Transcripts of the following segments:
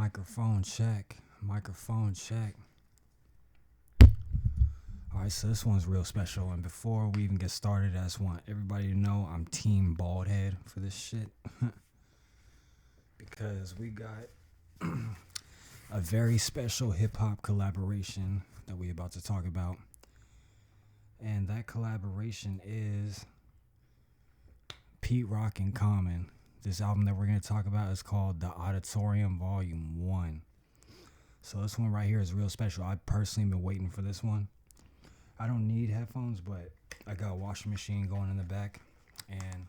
Microphone check. Microphone check. Alright, so this one's real special. And before we even get started, I just want everybody to know I'm Team Baldhead for this shit. Because we got a very special hip hop collaboration that we about to talk about. And that collaboration is Pete Rock and Common. This album that we're going to talk about is called The Auditorium Volume 1. So this one right here is real special. I've personally been waiting for this one. I don't need headphones, but I got a washing machine going in the back, and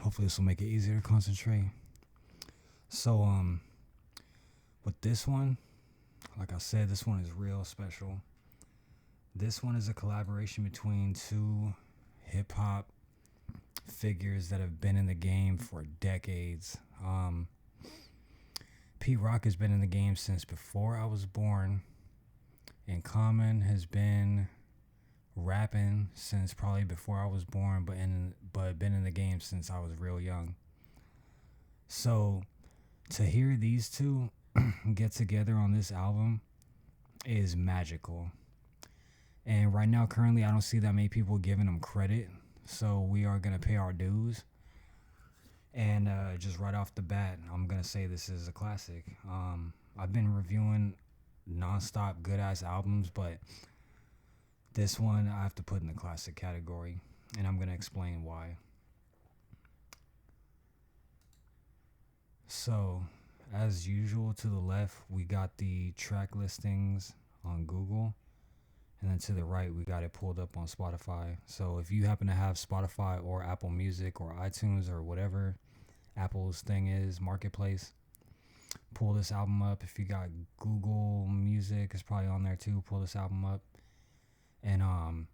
hopefully this will make it easier to concentrate. So, with this one, like I said, this one is real special. This one is a collaboration between two hip-hop figures that have been in the game for decades. Pete Rock has been in the game since before I was born, and Common has been rapping since probably before I was born, but been in the game since I was real young. So to hear these two get together on this album is magical. And right now, currently, I don't see that many people giving them credit. So we are going to pay our dues. And just right off the bat, I'm going to say this is a classic. I've been reviewing non-stop good-ass albums, but this one I have to put in the classic category. And I'm going to explain why. So, as usual, to the left, we got the track listings on Google. And then to the right, we got it pulled up on Spotify. So if you happen to have Spotify or Apple Music or iTunes or whatever Apple's thing is, Marketplace, pull this album up. If you got Google Music, it's probably on there too. Pull this album up. And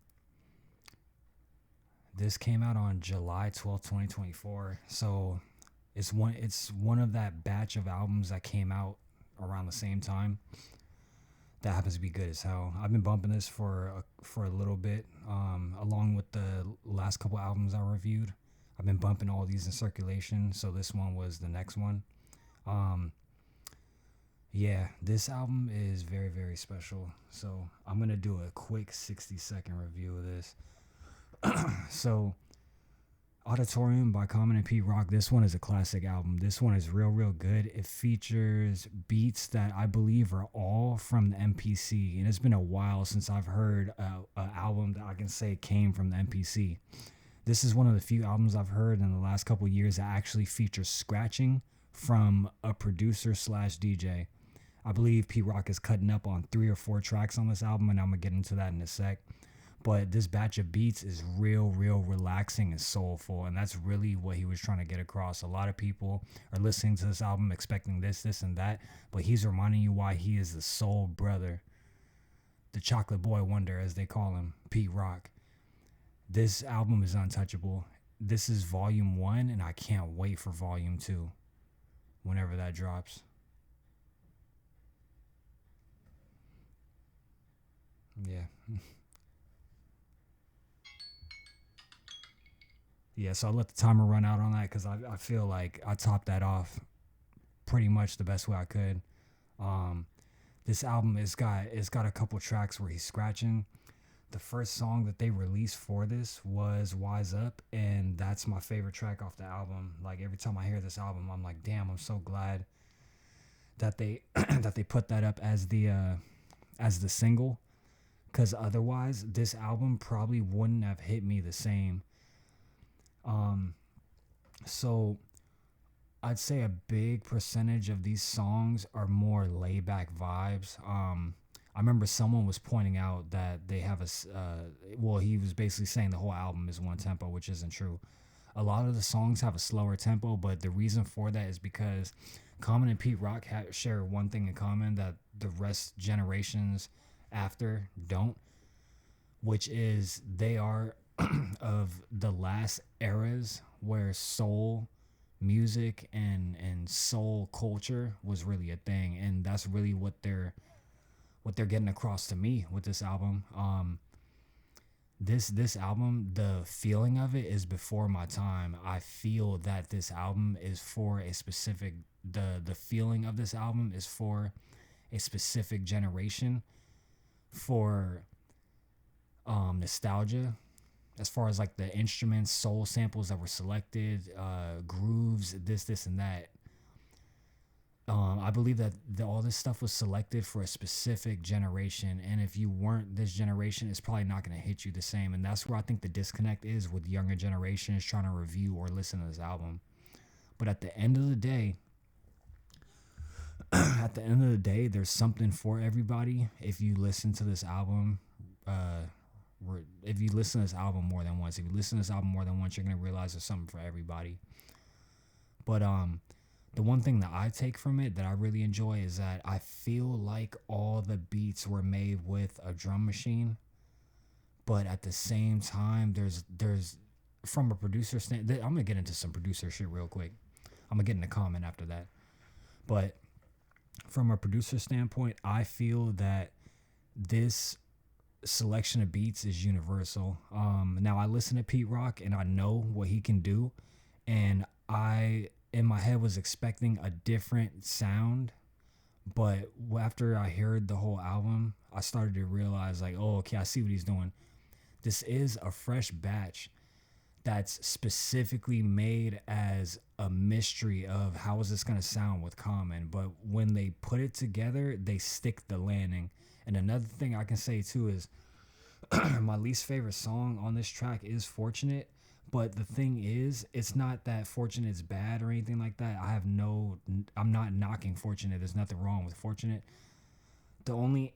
this came out on July 12th, 2024. So it's one of that batch of albums that came out around the same time. That happens to be good as hell. I've been bumping this for a little bit, along with the last couple albums I reviewed. I've been bumping all these in circulation, so this one was the next one. Yeah, this album is very, very special. So I'm going to do a quick 60-second review of this. So, Auditorium by Common and Pete Rock. This one is a classic album. This one is real, real good. It features beats that I believe are all from the MPC. And it's been a while since I've heard an album that I can say came from the MPC. This is one of the few albums I've heard in the last couple of years that actually features scratching from a producer / DJ. I believe Pete Rock is cutting up on 3 or 4 tracks on this album, and I'm going to get into that in a sec. But this batch of beats is real, real relaxing and soulful. And that's really what he was trying to get across. A lot of people are listening to this album expecting this, and that. But he's reminding you why he is the soul brother. The chocolate boy wonder, as they call him, Pete Rock. This album is untouchable. This is volume 1, and I can't wait for volume 2. Whenever that drops. Yeah. Yeah, so I'll let the timer run out on that because I feel like I topped that off pretty much the best way I could. This album it's got a couple tracks where he's scratching. The first song that they released for this was Wise Up, and that's my favorite track off the album. Like every time I hear this album, I'm like, damn, I'm so glad that they that they put that up as the single, because otherwise this album probably wouldn't have hit me the same. So I'd say a big percentage of these songs are more laid back vibes. I remember someone was pointing out that they have he was basically saying the whole album is one tempo, which isn't true. A lot of the songs have a slower tempo, but the reason for that is because Common and Pete Rock share one thing in common that the rest generations after don't, which is they are of the last eras where soul music and soul culture was really a thing, and that's really what they're getting across to me with this album. this album, the feeling of it is before my time. I feel that this album is for a specific the feeling of this album is for a specific generation, for nostalgia, as far as like the instruments, soul samples that were selected, grooves, this and that. I believe that all this stuff was selected for a specific generation, and if you weren't this generation, it's probably not going to hit you the same. And that's where I think the disconnect is with younger generations trying to review or listen to this album. But at the end of the day, there's something for everybody. If you listen to this album, if you listen to this album more than once, you're gonna realize there's something for everybody. But the one thing that I take from it that I really enjoy is that I feel like all the beats were made with a drum machine, but at the same time, there's from a producer stand. I'm gonna get into some producer shit real quick. I'm gonna get in a comment after that, but from a producer standpoint, I feel that this selection of beats is universal. Now I listen to Pete Rock and I know what he can do, and I in my head was expecting a different sound, but after I heard the whole album, I started to realize like, oh, okay, I see what he's doing. This is a fresh batch that's specifically made as a mystery of how is this going to sound with Common, but when they put it together, they stick the landing. And another thing I can say too is my least favorite song on this track is Fortunate. But the thing is, it's not that Fortunate is bad or anything like that. I'm not knocking Fortunate. There's nothing wrong with Fortunate. The only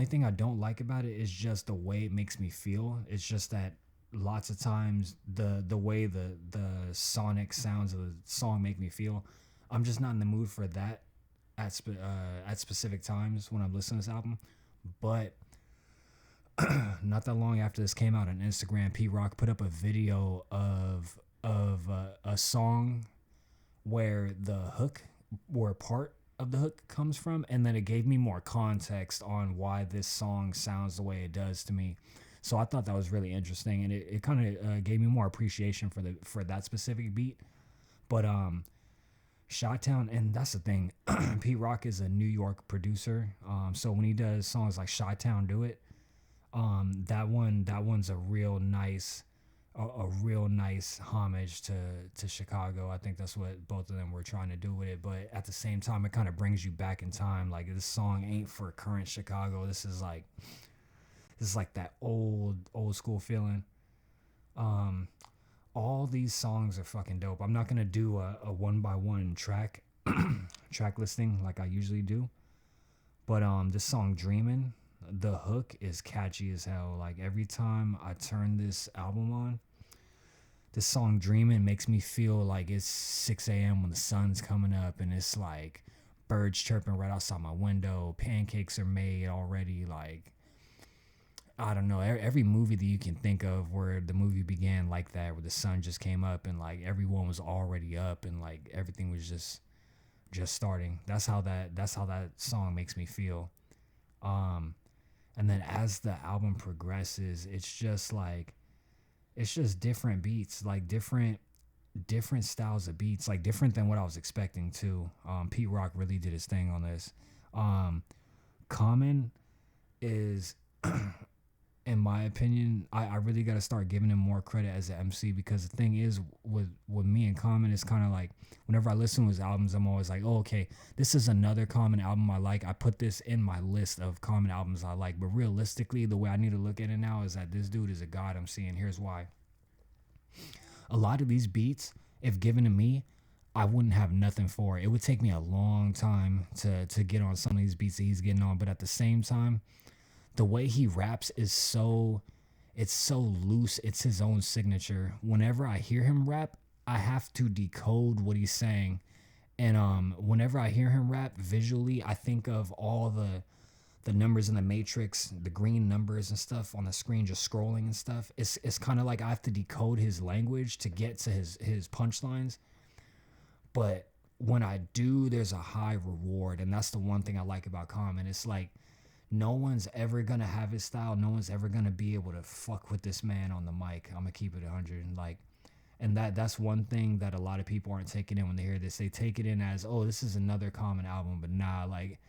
thing I don't like about it is just the way it makes me feel. It's just that lots of times the way the sonic sounds of the song make me feel, I'm just not in the mood for that at specific times when I'm listening to this album. But not that long after this came out on Instagram, Pete Rock put up a video of a song where part of the hook comes from, and then it gave me more context on why this song sounds the way it does to me. So I thought that was really interesting, and it kind of gave me more appreciation for that specific beat. But Chi-Town, and that's the thing, Pete Rock is a New York producer, so when he does songs like Chi-Town Do It, that one's a real nice homage to Chicago. I think that's what both of them were trying to do with it, but at the same time, it kind of brings you back in time. Like, this song ain't for current Chicago. This is like that old school feeling. All these songs are fucking dope. I'm not gonna do a one by one track listing like I usually do, but this song Dreamin', the hook is catchy as hell. Like, every time I turn this album on, this song Dreamin' makes me feel like it's 6 a.m. when the sun's coming up, and it's like birds chirping right outside my window, pancakes are made already. Like, I don't know, every movie that you can think of where the movie began like that, where the sun just came up and like everyone was already up and like everything was just starting. That's how that song makes me feel. And then as the album progresses, it's just different beats, like different styles of beats, like different than what I was expecting too. Pete Rock really did his thing on this. Common is in my opinion, I really got to start giving him more credit as an MC, because the thing is with me and Common, it's kind of like whenever I listen to his albums, I'm always like, oh, okay, this is another Common album I like. I put this in my list of Common albums I like. But realistically, the way I need to look at it now is that this dude is a god MC, and here's why. A lot of these beats, if given to me, I wouldn't have nothing for it. It would take me a long time to get on some of these beats that he's getting on. But at the same time, the way he raps is so loose. It's his own signature. Whenever I hear him rap, I have to decode what he's saying. And whenever I hear him rap visually, I think of all the numbers in the Matrix, the green numbers and stuff on the screen just scrolling and stuff. It's kind of like I have to decode his language to get to his punchlines. But when I do, there's a high reward, and that's the one thing I like about Common. It's like, No one's ever gonna have his style. No one's ever gonna be able to fuck with this man on the mic. I'm gonna keep it 100. Like, and that's one thing that a lot of people aren't taking in when they hear this. They take it in as, oh, this is another Common album, but nah, like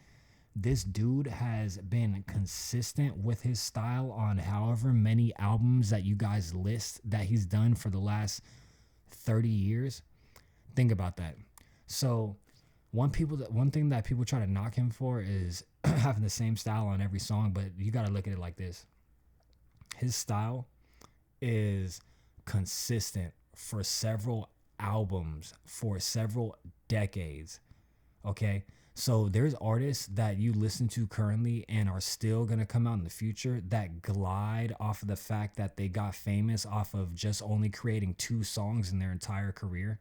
this dude has been consistent with his style on however many albums that you guys list that he's done for the last 30 years. Think about that. So one thing that people try to knock him for is having the same style on every song, but you got to look at it like this. His style is consistent for several albums, for several decades. Okay? So there's artists that you listen to currently and are still going to come out in the future that glide off of the fact that they got famous off of just only creating 2 songs in their entire career.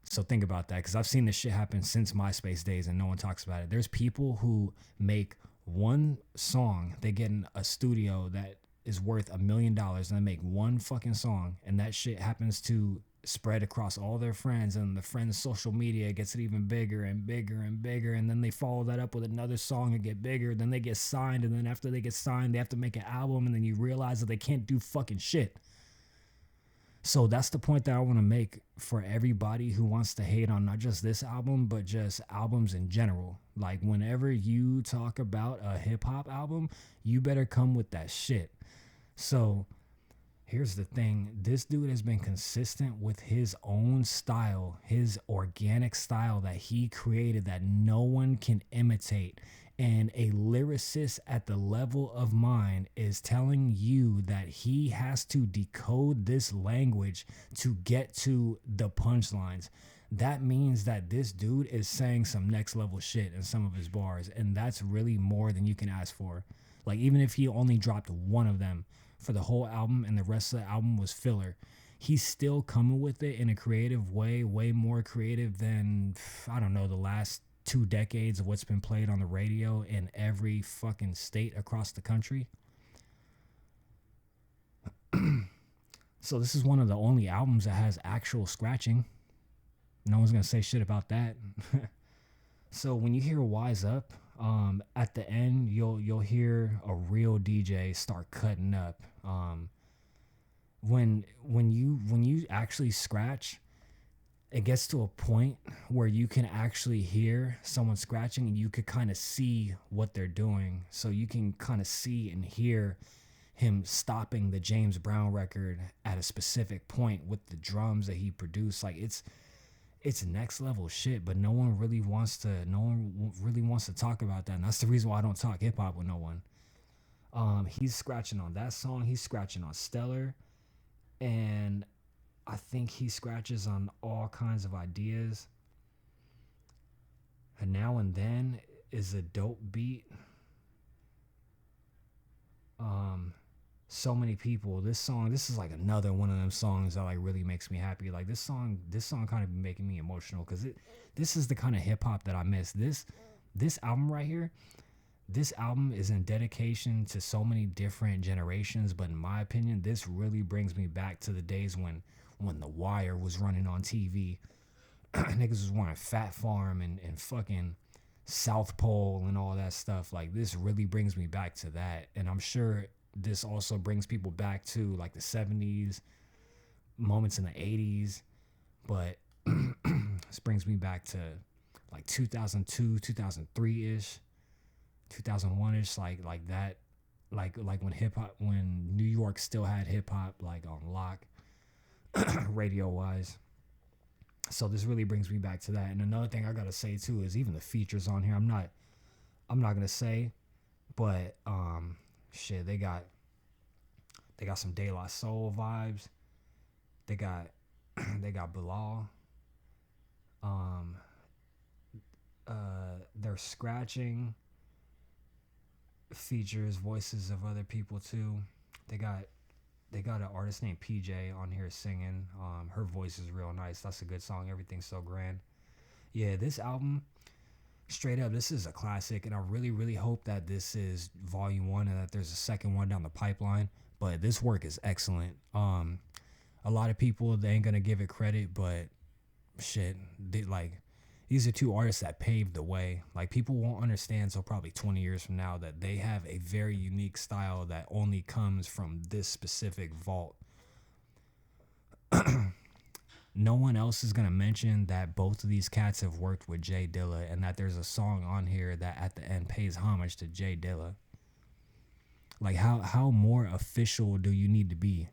So think about that, because I've seen this shit happen since MySpace days and no one talks about it. There's people who make one song, they get in a studio that is worth $1 million and they make one fucking song, and that shit happens to spread across all their friends, and the friends' social media gets it even bigger and bigger and bigger, and then they follow that up with another song and get bigger. Then they get signed, and then after they get signed, they have to make an album, and then you realize that they can't do fucking shit. So that's the point that I want to make for everybody who wants to hate on not just this album, but just albums in general. Like, whenever you talk about a hip-hop album, you better come with that shit. So here's the thing. This dude has been consistent with his own style, his organic style that he created that no one can imitate. And a lyricist at the level of mine is telling you that he has to decode this language to get to the punchlines. That means that this dude is saying some next level shit in some of his bars. And that's really more than you can ask for. Like, even if he only dropped one of them for the whole album and the rest of the album was filler, he's still coming with it in a creative way more creative than, I don't know, the last 2 decades of what's been played on the radio in every fucking state across the country. So this is one of the only albums that has actual scratching. No one's gonna say shit about that. So when you hear Wise Up, at the end you'll hear a real DJ start cutting up. When you actually scratch, it gets to a point where you can actually hear someone scratching and you could kind of see what they're doing. So you can kind of see and hear him stopping the James Brown record at a specific point with the drums that he produced. Like, it's next level shit, but no one really wants to talk about that. And that's the reason why I don't talk hip hop with no one. He's scratching on that song. He's scratching on Stellar. And I think he scratches on all kinds of ideas. And Now and Then is a dope beat. So Many People. This is like another one of them songs that like really makes me happy. Like, this song kind of making me emotional because this is the kind of hip hop that I miss. This album right here. This album is in dedication to so many different generations, but in my opinion, this really brings me back to the days when The Wire was running on TV. Niggas was wearing Fat Farm and fucking South Pole and all that stuff. Like, this really brings me back to that. And I'm sure this also brings people back to like the 70s, moments in the 80s. But this brings me back to like 2002, 2003-ish, 2001-ish, like that. Like when New York still had hip hop like on lock. Radio wise. So this really brings me back to that. And another thing I gotta say too is even the features on here, I'm not gonna say, but shit, they got some De La Soul vibes. They got Bilal. They're scratching features voices of other people too. They got an artist named PJ on here singing. Her voice is real nice. That's a good song. Everything's so grand. Yeah, this album, straight up, this is a classic, and I really, really hope that this is volume 1 and that there's a second one down the pipeline. But this work is excellent. A lot of people, they ain't gonna give it credit, but shit, These are two artists that paved the way. Like, people won't understand till probably 20 years from now that they have a very unique style that only comes from this specific vault. No one else is going to mention that both of these cats have worked with Jay Dilla, and that there's a song on here that at the end pays homage to Jay Dilla. Like, how more official do you need to be?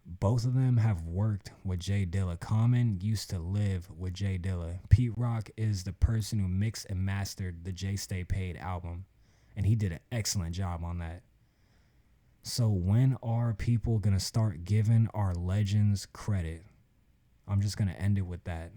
Both of them have worked with Jay Dilla. Common used to live with Jay Dilla. Pete Rock is the person who mixed and mastered the Jay Stay Paid album, and he did an excellent job on that. So when are people going to start giving our legends credit? I'm just going to end it with that.